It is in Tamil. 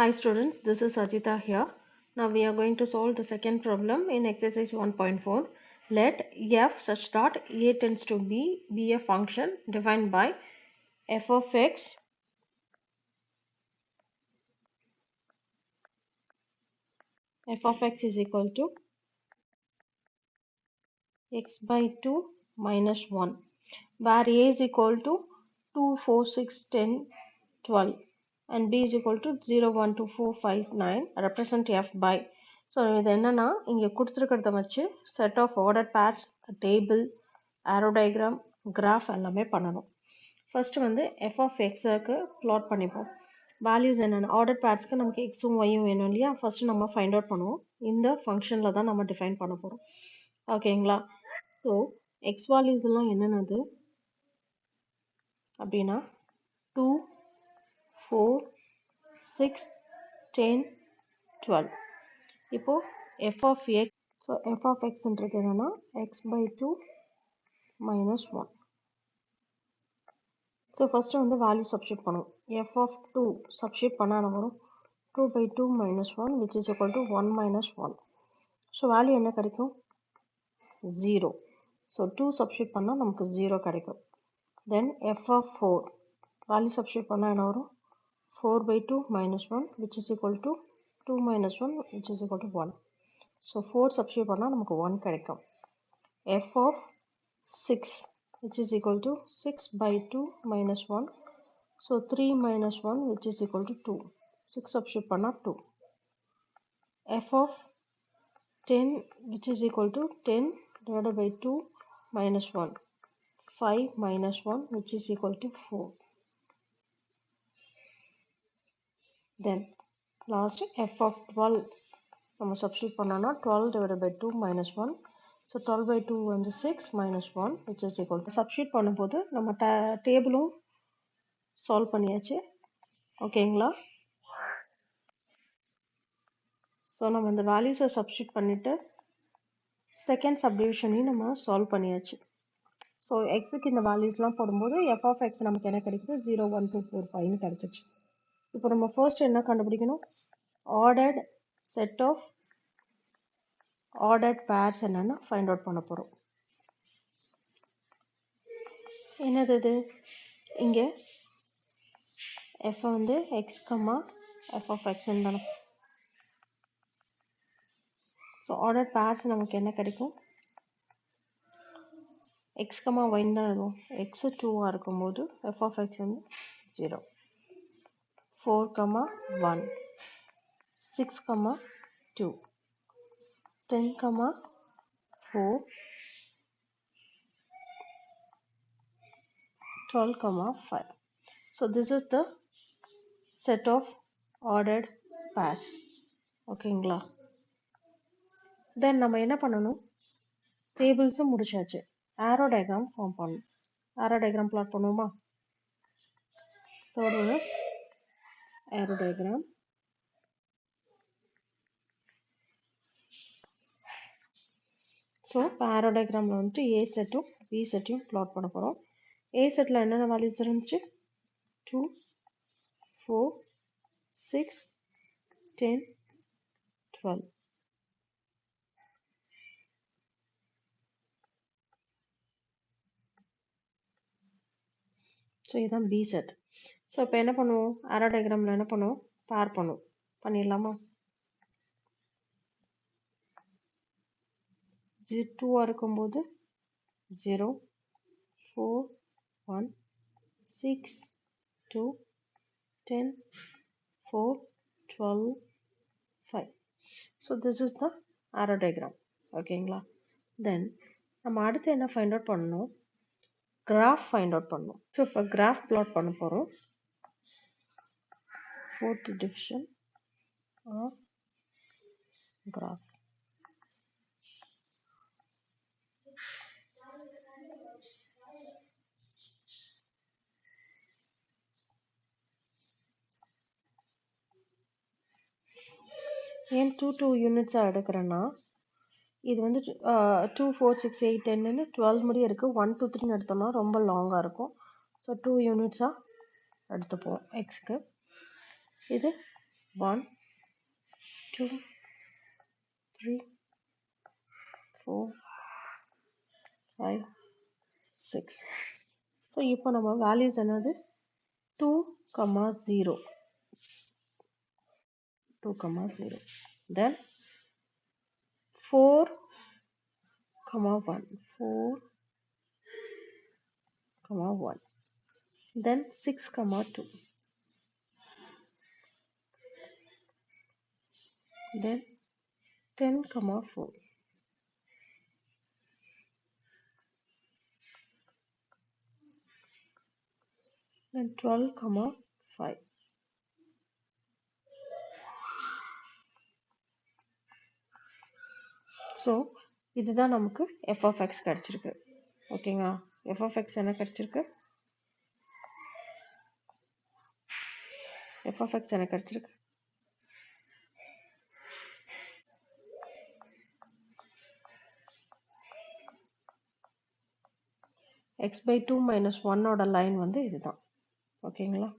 Hi students, this is Ajita here. Now we are going to solve the second problem in exercise 1.4. Let f such that a tends to b be a function defined by f of x is equal to x by 2 minus 1 where a is equal to 2, 4, 6, 10, 12 and b is equal to 0, 1, 2, 4, 5, 9 represent f by. So இது என்னன்னா இங்கே கொடுத்துருக்கிறத வச்சு set of order pairs table arrow diagram graph எல்லாமே பண்ணணும். ஃபர்ஸ்ட் வந்து எஃப் ஆஃப் எக்ஸுக்கு பிளாட் பண்ணிப்போம். வேல்யூஸ் என்னென்ன ஆர்டர் பேர்ஸ்க்கு நமக்கு எக்ஸும் ஒய்யும் வேணும் இல்லையா, ஃபர்ஸ்ட் நம்ம ஃபைண்ட் அவுட் பண்ணுவோம். இந்த ஃபங்க்ஷனில் தான் நம்ம டிஃபைன் பண்ண போகிறோம். ஓகேங்களா? ஸோ எக்ஸ் வேல்யூஸ் எல்லாம் என்னென்னது அப்படின்னா 2, 4, 6, 10, 12. இப்போ f of x, so f of x என்றது என்னன்னா x by 2 minus 1. so first வந்து value substitute பண்ணுவோம். f of 2 substitute பண்ணா என்ன வரும் 2 by 2 minus 1 which is equal to 1 minus 1. so value என்ன கிடைக்கும் 0. so 2 substitute பண்ணா நமக்கு 0 கிடைக்கும். then f of 4 value substitute பண்ணா என்ன வரும் 4 by 2 minus 1 which is equal to 2 minus 1 which is equal to 1. so 4 substitute பண்ணா நமக்கு 1 கிடைக்கும். f of 6 which is equal to 6 by 2 minus 1. so 3 minus 1 which is equal to 2. 6 substitute பண்ணா 2. f of 10 which is equal to 10 divided by 2 minus 1. 5 minus 1 which is equal to 4. then last f of 12 நம்ம substitute பண்ணோம்னா 12 divided by 2 minus 1. so 12 by 2 வந்து 6 minus 1 which is equal to substitute பண்ணும்போது நம்ம டேபிளும் சால்வ் பண்ணியாச்சு. ஓகேங்களா? ஸோ நம்ம இந்த வேல்யூஸை சப்ஸ்டியூட் பண்ணிட்டு செகண்ட் சப்டிவிஷனையும் நம்ம சால்வ் பண்ணியாச்சு. ஸோ எக்ஸுக்கு இந்த வேல்யூஸ்லாம் போடும்போது எஃப் ஆஃப் எக்ஸ் நமக்கு என்ன கிடைக்குது 0, 1, 2, 4, 5ன்னு கிடைச்சிச்சு. இப்போ நம்ம ஃபர்ஸ்ட் என்ன கண்டுபிடிக்கணும் ordered set of ordered pairs என்னன்னு ஃபைண்ட் அவுட் பண்ண போகிறோம். என்னது இது இங்கே எஃப் வந்து எக்ஸ் கம்மா எஃப் ஆஃப் எக்ஸ்ன்னு தானே. ஸோ ஆர்டர் பேர்ஸ் நமக்கு என்ன கிடைக்கும் எக்ஸ் கம்மா ஒய்ன்னு தான் இருக்கும். எக்ஸு 2ஆக இருக்கும்போது எஃப் ஆஃப் எக்ஸ் வந்து 0, 4, 1, 6, 2, 10, 4, 12, 5. so this is the set of ordered pairs. ஓகேங்களா? தென் நம்ம என்ன பண்ணணும் டேபிள்ஸும் முடிச்சாச்சு. ஆரோ டயக்ராம் ஃபார்ம் பண்ணணும். ஆரோ டயக்ராம் பிளாட் பண்ணுவோமா? Third one is arrow diagram. So இப்போ ஆரோ டயக்ராமில் வந்துட்டு ஏ செட்டும் பி செட்டையும் பிளாட் பண்ண போகிறோம். ஏ செட்டில் என்னென்ன வேல்யூஸ் இருந்துச்சு 2, 4, 6, 10, 12. ஸோ இதுதான் பி செட். ஸோ இப்போ என்ன பண்ணுவோம் ஆரோ டயக்ராமில் என்ன பண்ணுவோம் பேர் பண்ணுவோம். பண்ணிடலாமா? 2ஆக இருக்கும்போது 0, 4, 1, 6, 2, 10, 4, 12, 5. So this is the arrow diagram. ஓகேங்களா? தென் நம்ம அடுத்து என்ன ஃபைண்ட் அவுட் பண்ணணும் கிராஃப் ஃபைண்ட் அவுட் பண்ணணும். ஸோ இப்போ கிராஃப் பிளாட் பண்ண போகிறோம். Fourth division of graph. ஏன் 2 யூனிட்ஸாக எடுக்கிறேன்னா இது வந்து 2, 4, 6, 8, 10ன்னு 12 முடிய இருக்குது. 1, 2, 3ன்னு எடுத்தோம்னா ரொம்ப லாங்காக இருக்கும். ஸோ 2 யூனிட்ஸாக எடுத்துப்போம் எக்ஸ்க்கு. இது 1 2 3 4 5 6. ஸோ இப்போ நம்ம வேல்யூஸ் என்னது 2, 0 2, 0. Then 4, 1 4, 1. Then 6, 2. Then 10, 4. Then 12, 5. So இதுதான் நமக்கு f of x கிடைச்சிருக்கு. ஓகேங்களா? f of x என்ன கிடைச்சிருக்கு? f of x என்ன கிடைச்சிருக்கு? x by 2 minus 1 ஓட லைன் வந்து இதுதான். ஓகேங்களா?